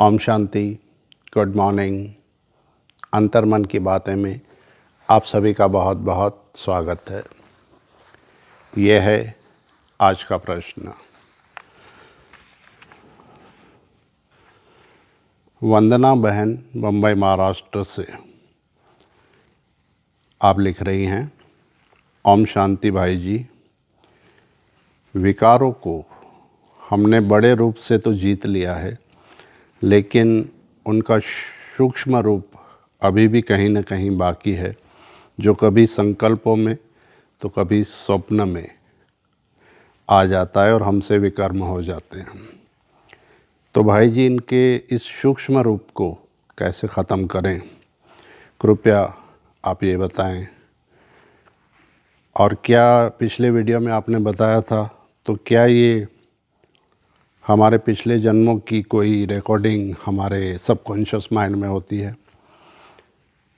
Om Shanti, good morning. अंतर्मन की बातें में आप सभी का बहुत बहुत स्वागत है। यह है आज का प्रश्न। वंदना बहन बम्बई महाराष्ट्र से आप लिख रही हैं, ओम शांति भाई जी, विकारों को हमने बड़े रूप से तो जीत लिया है, लेकिन उनका सूक्ष्म रूप अभी भी कहीं न कहीं बाकी है, जो कभी संकल्पों में तो कभी स्वप्न में आ जाता है और हमसे विकर्म हो जाते हैं। तो भाई जी, इनके इस सूक्ष्म रूप को कैसे ख़त्म करें, कृपया आप ये बताएं। और क्या पिछले वीडियो में आपने बताया था, तो क्या ये हमारे पिछले जन्मों की कोई रिकॉर्डिंग हमारे सबकॉन्शियस माइंड में होती है,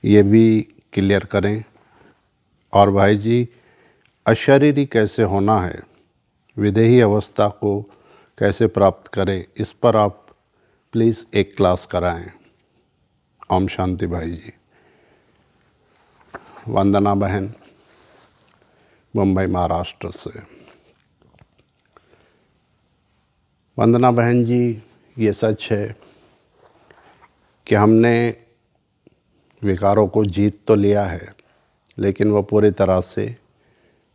ये भी क्लियर करें। और भाई जी, अशरीरी कैसे होना है, विदेही अवस्था को कैसे प्राप्त करें, इस पर आप प्लीज़ एक क्लास कराएं। ओम शांति भाई जी। वंदना बहन मुंबई महाराष्ट्र से। वंदना बहन जी, ये सच है कि हमने विकारों को जीत तो लिया है, लेकिन वो पूरी तरह से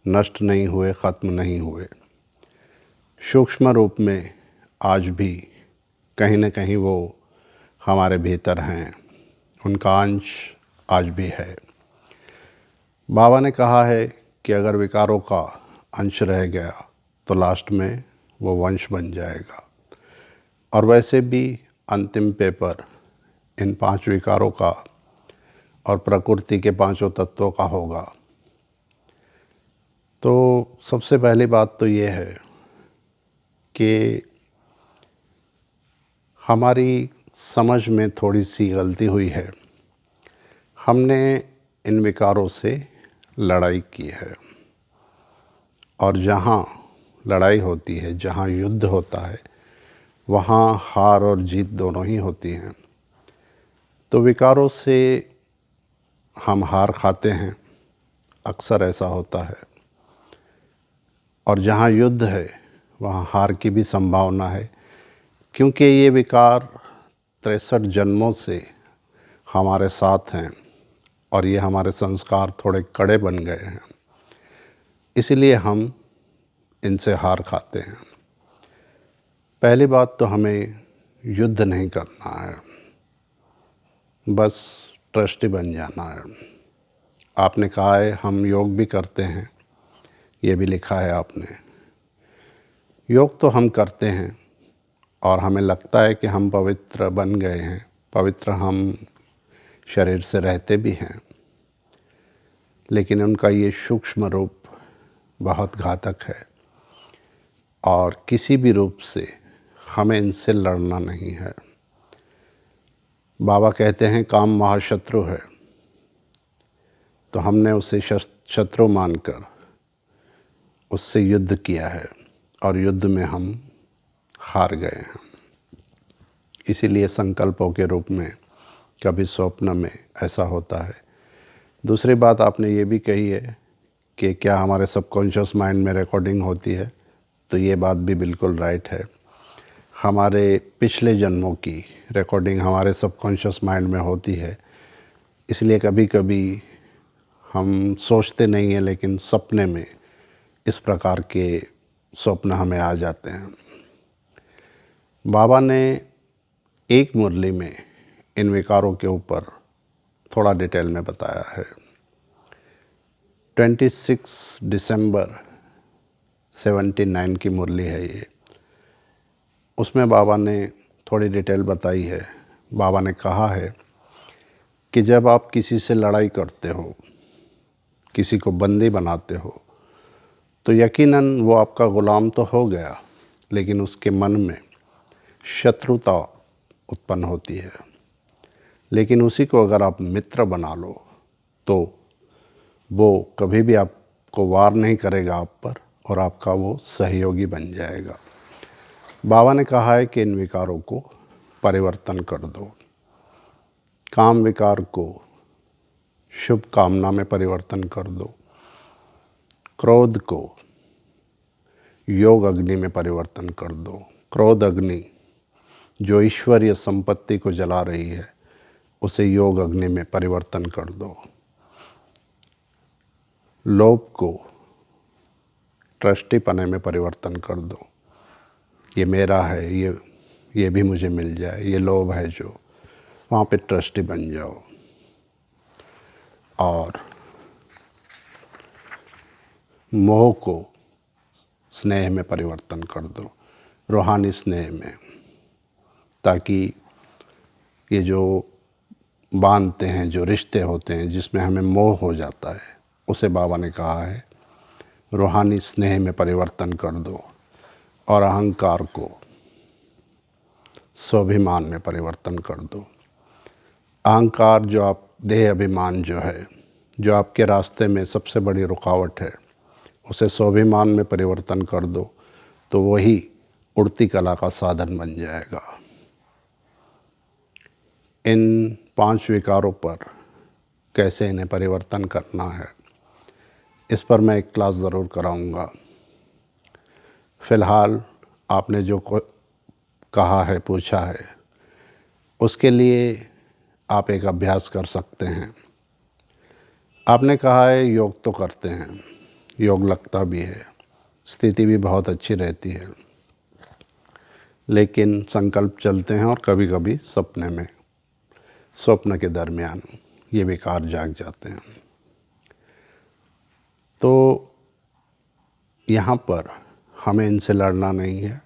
नष्ट नहीं हुए, ख़त्म नहीं हुए। सूक्ष्म रूप में आज भी कहीं न कहीं वो हमारे भीतर हैं, उनका अंश आज भी है। बाबा ने कहा है कि अगर विकारों का अंश रह गया तो लास्ट में वो वंश बन जाएगा। और वैसे भी अंतिम पेपर इन 5 विकारों का और प्रकृति के 5 तत्वों का होगा। तो सबसे पहली बात तो ये है कि हमारी समझ में थोड़ी सी गलती हुई है। हमने इन विकारों से लड़ाई की है, और जहाँ लड़ाई होती है, जहाँ युद्ध होता है, वहाँ हार और जीत दोनों ही होती हैं। तो विकारों से हम हार खाते हैं, अक्सर ऐसा होता है। और जहाँ युद्ध है, वहाँ हार की भी संभावना है, क्योंकि ये विकार 63 जन्मों से हमारे साथ हैं और ये हमारे संस्कार थोड़े कड़े बन गए हैं, इसलिए हम इनसे हार खाते हैं। पहली बात तो हमें युद्ध नहीं करना है, बस ट्रस्टी बन जाना है। आपने कहा है हम योग भी करते हैं, ये भी लिखा है आपने। योग तो हम करते हैं और हमें लगता है कि हम पवित्र बन गए हैं, पवित्र हम शरीर से रहते भी हैं, लेकिन उनका ये सूक्ष्म रूप बहुत घातक है और किसी भी रूप से हमें इनसे लड़ना नहीं है। बाबा कहते हैं काम महाशत्रु है, तो हमने उसे शत्रु मानकर उससे युद्ध किया है और युद्ध में हम हार गए हैं। इसीलिए संकल्पों के रूप में कभी स्वप्न में ऐसा होता है। दूसरी बात आपने ये भी कही है कि क्या हमारे सबकॉन्शियस माइंड में रिकॉर्डिंग होती है, तो ये बात भी बिल्कुल राइट है। हमारे पिछले जन्मों की रिकॉर्डिंग हमारे सबकॉन्शियस माइंड में होती है, इसलिए कभी कभी हम सोचते नहीं हैं, लेकिन सपने में इस प्रकार के स्वप्न हमें आ जाते हैं। बाबा ने एक मुरली में इन विकारों के ऊपर थोड़ा डिटेल में बताया है। 26 दिसंबर 79 की मुरली है ये। उसमें बाबा ने थोड़ी डिटेल बताई है। बाबा ने कहा है कि जब आप किसी से लड़ाई करते हो, किसी को बंदी बनाते हो, तो यकीनन वो आपका ग़ुलाम तो हो गया, लेकिन उसके मन में शत्रुता उत्पन्न होती है। लेकिन उसी को अगर आप मित्र बना लो, तो वो कभी भी आपको वार नहीं करेगा आप पर, और आपका वो सहयोगी बन जाएगा। बाबा ने कहा है कि इन विकारों को परिवर्तन कर दो। काम विकार को शुभ कामना में परिवर्तन कर दो। क्रोध को योग अग्नि में परिवर्तन कर दो। क्रोध अग्नि जो ईश्वरीय संपत्ति को जला रही है, उसे योग अग्नि में परिवर्तन कर दो। लोभ को ट्रस्टीपने में परिवर्तन कर दो। ये मेरा है, ये भी मुझे मिल जाए, ये लोभ है जो, वहाँ पे ट्रस्टी बन जाओ। और मोह को स्नेह में परिवर्तन कर दो, रूहानी स्नेह में, ताकि ये जो बांधते हैं, जो रिश्ते होते हैं जिसमें हमें मोह हो जाता है, उसे बाबा ने कहा है रूहानी स्नेह में परिवर्तन कर दो। और अहंकार को स्वाभिमान में परिवर्तन कर दो। अहंकार जो आप देह अभिमान जो है, जो आपके रास्ते में सबसे बड़ी रुकावट है, उसे स्वाभिमान में परिवर्तन कर दो, तो वही उड़ती कला का साधन बन जाएगा। इन 5 विकारों पर कैसे इन्हें परिवर्तन करना है, इस पर मैं एक क्लास ज़रूर कराऊंगा। फ़िलहाल आपने जो कहा है, पूछा है, उसके लिए आप एक अभ्यास कर सकते हैं। आपने कहा है योग तो करते हैं, योग लगता भी है, स्थिति भी बहुत अच्छी रहती है, लेकिन संकल्प चलते हैं और कभी कभी सपने में, स्वप्न के दरमियान ये विकार जाग जाते हैं। तो यहाँ पर हमें इनसे लड़ना नहीं है,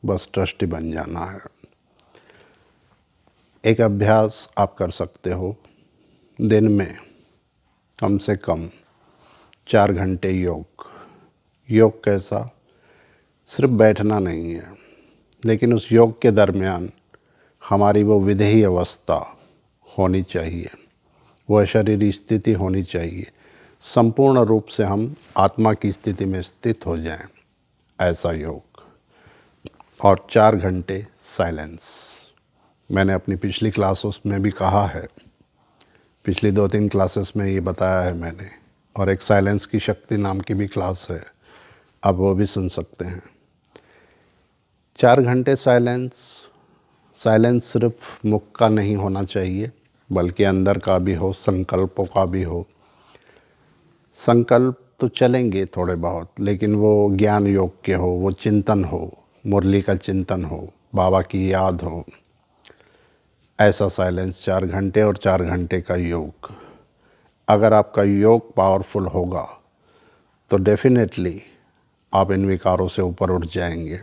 बस ट्रस्टी बन जाना है। एक अभ्यास आप कर सकते हो, दिन में कम से कम 4 घंटे योग। योग कैसा? सिर्फ बैठना नहीं है, लेकिन उस योग के दरमियान हमारी वो विदेही अवस्था होनी चाहिए, वह शरीरी स्थिति होनी चाहिए, संपूर्ण रूप से हम आत्मा की स्थिति में स्थित हो जाएं, ऐसा योग। और 4 घंटे साइलेंस। मैंने अपनी पिछली क्लासों में भी कहा है, पिछली 2-3 क्लासेस में ये बताया है मैंने, और एक साइलेंस की शक्ति नाम की भी क्लास है, आप वो भी सुन सकते हैं। 4 घंटे साइलेंस। साइलेंस सिर्फ मुख का नहीं होना चाहिए, बल्कि अंदर का भी हो, संकल्पों का भी हो। संकल्प तो चलेंगे थोड़े बहुत, लेकिन वो ज्ञान योग के हो, वो चिंतन हो, मुरली का चिंतन हो, बाबा की याद हो, ऐसा साइलेंस 4 घंटे। और 4 घंटे का योग। अगर आपका योग पावरफुल होगा तो डेफिनेटली आप इन विकारों से ऊपर उठ जाएंगे।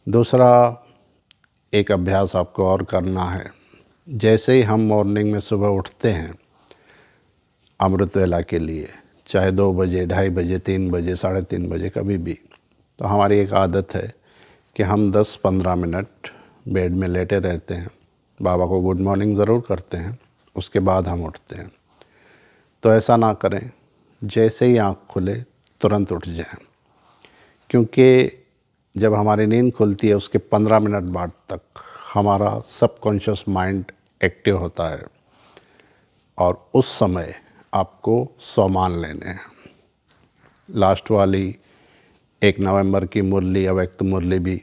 दूसरा एक अभ्यास आपको और करना है। जैसे ही हम मॉर्निंग में सुबह उठते हैं अमृत वेला के लिए, चाहे 2 बजे, 2:30 बजे, 3 बजे, 3:30 बजे, कभी भी, तो हमारी एक आदत है कि हम 10-15 मिनट बेड में लेटे रहते हैं, बाबा को गुड मॉर्निंग ज़रूर करते हैं, उसके बाद हम उठते हैं। तो ऐसा ना करें, जैसे ही आँख खुले तुरंत उठ जाएं, क्योंकि जब हमारी नींद खुलती है उसके 15 मिनट बाद तक हमारा सबकॉन्शियस माइंड एक्टिव होता है, और उस समय आपको 100 मान लेने हैं। लास्ट वाली 1 नवंबर की मुरली, अव्यक्त मुरली भी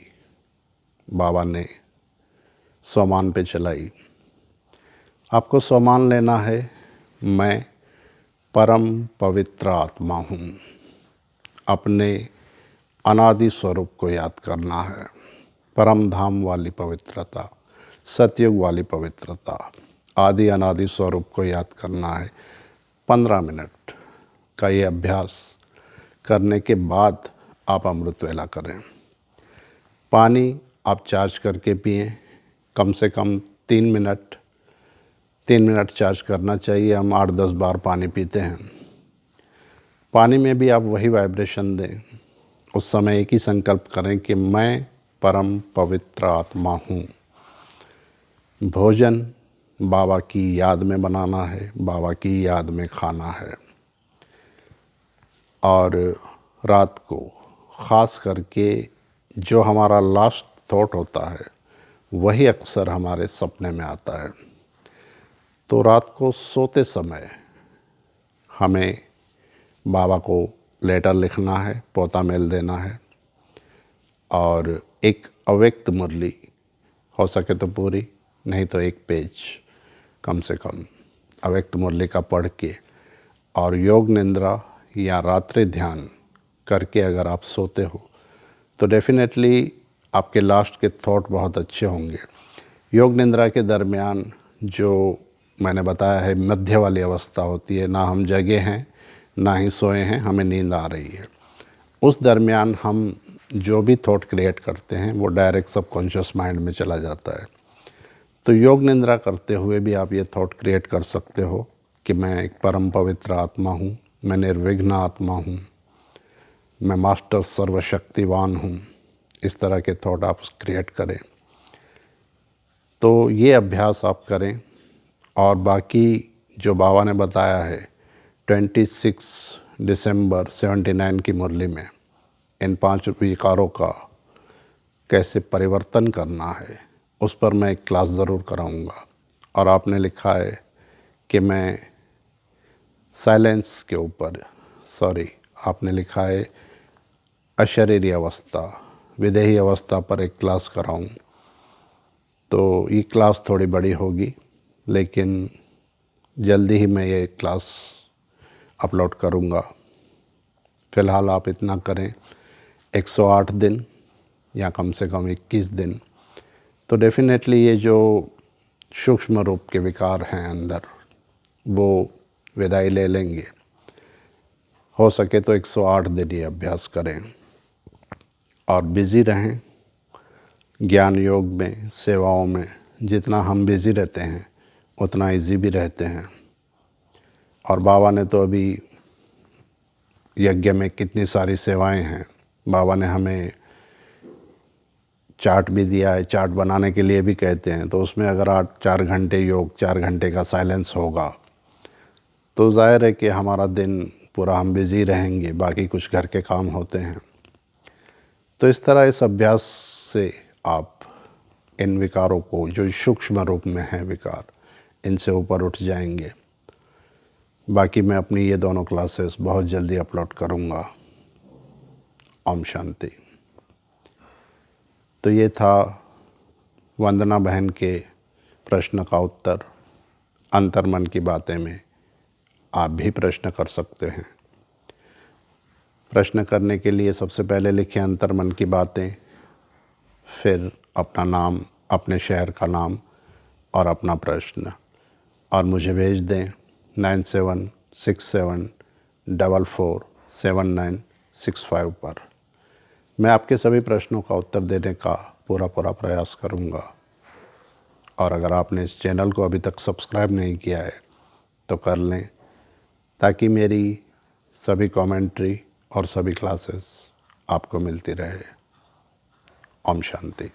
बाबा ने 100 मान पे चलाई। आपको 100 मान लेना है, मैं परम पवित्र आत्मा हूँ। अपने अनादि स्वरूप को याद करना है। परम धाम वाली पवित्रता, सतयुग वाली पवित्रता, आदि अनादि स्वरूप को याद करना है। 15 मिनट का ये अभ्यास करने के बाद आप अमृत वेला करें। पानी आप चार्ज करके पिएं, कम से कम 3 मिनट चार्ज करना चाहिए। हम 8-10 बार पानी पीते हैं। पानी में भी आप वही वाइब्रेशन दें। उस समय एक ही संकल्प करें कि मैं परम पवित्र आत्मा हूँ। भोजन बाबा की याद में बनाना है, बाबा की याद में खाना है। और रात को ख़ास करके जो हमारा लास्ट थॉट होता है वही अक्सर हमारे सपने में आता है। तो रात को सोते समय हमें बाबा को लेटर लिखना है, पोता मेल देना है और एक अव्यक्त मुरली, हो सके तो पूरी, नहीं तो एक पेज कम से कम अव्यक्त मुरली का पढ़ के और योग निंद्रा या रात्रि ध्यान करके अगर आप सोते हो तो डेफिनेटली आपके लास्ट के थॉट बहुत अच्छे होंगे। योग निंद्रा के दरमियान जो मैंने बताया है मध्य वाली अवस्था होती है, ना हम जगे हैं ना ही सोए हैं, हमें नींद आ रही है। उस दरमियान हम जो भी थॉट क्रिएट करते हैं वो डायरेक्ट सबकॉन्शियस माइंड में चला जाता है। तो योग निंद्रा करते हुए भी आप ये थॉट क्रिएट कर सकते हो कि मैं एक परम पवित्र आत्मा हूँ, मैं निर्विघ्न आत्मा हूँ, मैं मास्टर सर्वशक्तिवान हूँ। इस तरह के थॉट आप क्रिएट करें। तो ये अभ्यास आप करें। और बाकी जो बाबा ने बताया है 26 दिसंबर 79 की मुरली में इन 5 विकारों का कैसे परिवर्तन करना है उस पर मैं एक क्लास ज़रूर कराऊंगा। और आपने लिखा है कि मैं साइलेंस के ऊपर, आपने लिखा है अशरीरी अवस्था, विदेही अवस्था पर एक क्लास कराऊं। तो ये क्लास थोड़ी बड़ी होगी, लेकिन जल्दी ही मैं ये क्लास अपलोड करूंगा। फ़िलहाल आप इतना करें 108 दिन या कम से कम 21 दिन, तो डेफिनेटली ये जो सूक्ष्म रूप के विकार हैं अंदर वो विदाई ले लेंगे। हो सके तो 108 दिन ये अभ्यास करें और बिज़ी रहें ज्ञान योग में, सेवाओं में। जितना हम बिज़ी रहते हैं उतना इजी भी रहते हैं। और बाबा ने तो अभी यज्ञ में कितनी सारी सेवाएं हैं। बाबा ने हमें चार्ट भी दिया है, चार्ट बनाने के लिए भी कहते हैं। तो उसमें अगर 4 घंटे योग, 4 घंटे का साइलेंस होगा तो ज़ाहिर है कि हमारा दिन पूरा हम बिज़ी रहेंगे, बाकी कुछ घर के काम होते हैं। तो इस तरह इस अभ्यास से आप इन विकारों को, जो सूक्ष्म रूप में हैं विकार, इनसे ऊपर उठ जाएंगे। बाकी मैं अपनी ये दोनों क्लासेस बहुत जल्दी अपलोड करूँगा। ओम शांति। तो ये था वंदना बहन के प्रश्न का उत्तर। अंतर्मन की बातें में आप भी प्रश्न कर सकते हैं। प्रश्न करने के लिए सबसे पहले लिखें अंतर्मन की बातें, फिर अपना नाम, अपने शहर का नाम और अपना प्रश्न, और मुझे भेज दें 9767447965 पर। मैं आपके सभी प्रश्नों का उत्तर देने का पूरा प्रयास करूंगा। और अगर आपने इस चैनल को अभी तक सब्सक्राइब नहीं किया है तो कर लें, ताकि मेरी सभी कमेंट्री और सभी क्लासेस आपको मिलती रहे। ओम शांति।